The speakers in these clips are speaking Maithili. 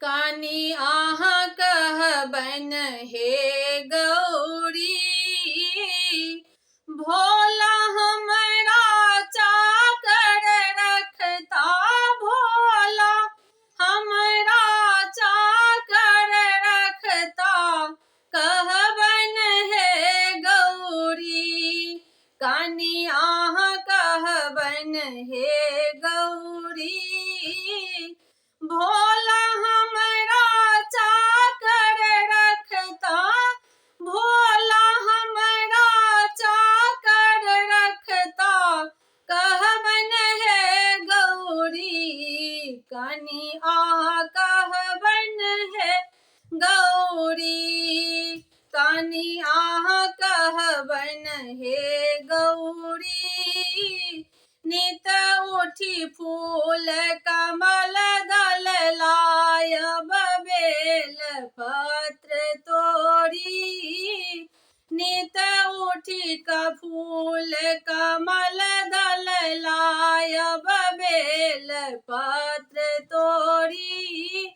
कानी आहा कहबन हे गौरी, भोला हमरा चाकर रखता, भोला हमरा चाकर रखता, कहबन हे गौरी। कानी आहा कहबन हे गौरी, भोला हमरा चाकर रखता, भोला हमरा चाकर रखता, कहबन हे गौरी। कानी आहा कहबन हे गौरी, कानी आहा कहबन हे गौरी। नित उठी फूल कमल दल लायब, बेल पत्र तोरी। नित उठी फूल कमल दल लायब, बेल पत्र तोरी।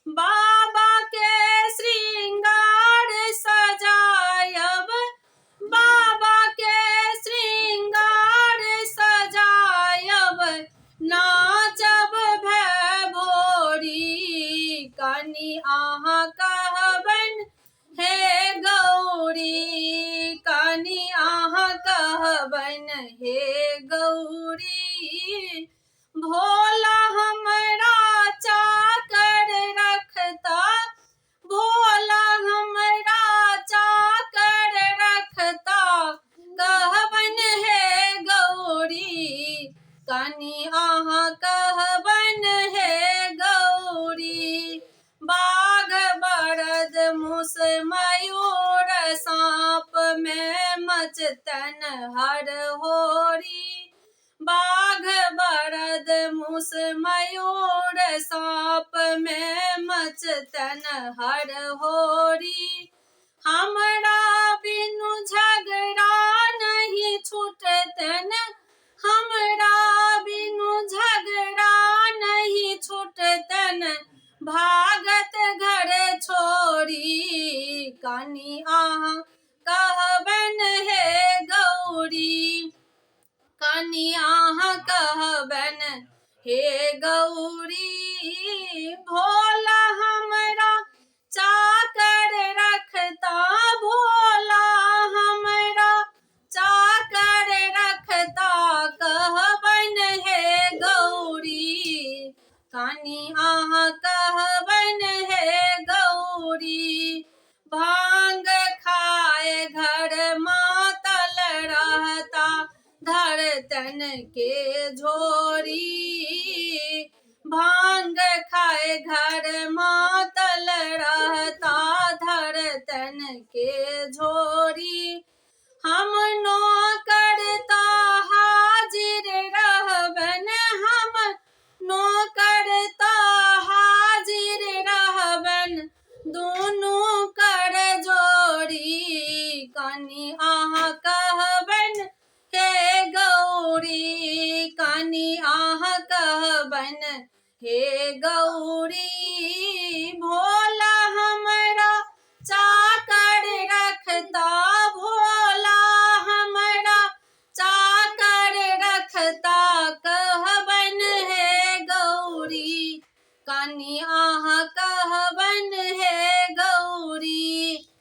बाबा के श्रृंगार सजायब, बाबा के श्रृंगार सजायब, नाचब भै भोरी। कानी आहा कहबन हे गौरी, कानी आहा कहबन हे गौरी। भोला हमरा चाकर रखता, भोला हमरा चाकर रखता, कहबन हे गौरी। कानी आहा कहबन हे गौरी। बाघ बरद मूस मयूर सांप में मचतन हर होरी। बाघ बरद मूस मयूर सांप में मचतन हर होरी। हमरा बिनु झगड़ा नहीं छूटतन, हमरा बिनु झगड़ा नहीं छूटतन, भागत घर छोड़ी। कानी आहा कहबन हे गौरी, कानी आहा कहबन हे गौरी। भोला हमरा चाकर रखता, भोला हमरा चाकर रखता, कहबन हे गौरी। कानी आहा कहबन हे गौरी। भांग खाए घर मातल रहता, धरतन के झोरी। भांग खाए घर मातल रहता, धरतन के झोरी। हम नौकरता हाजिर रहबन, हम नौकरता हाजिर रहबन, दोनों कर जोड़ी। कानी आहा कहबन हे गौरी, कानी आहा कहबन हे गौरी। भोला हमरा चाकर रखता, भोला हमरा चाकर रखता, कहबन हे गौरी। कानी आहा कहबन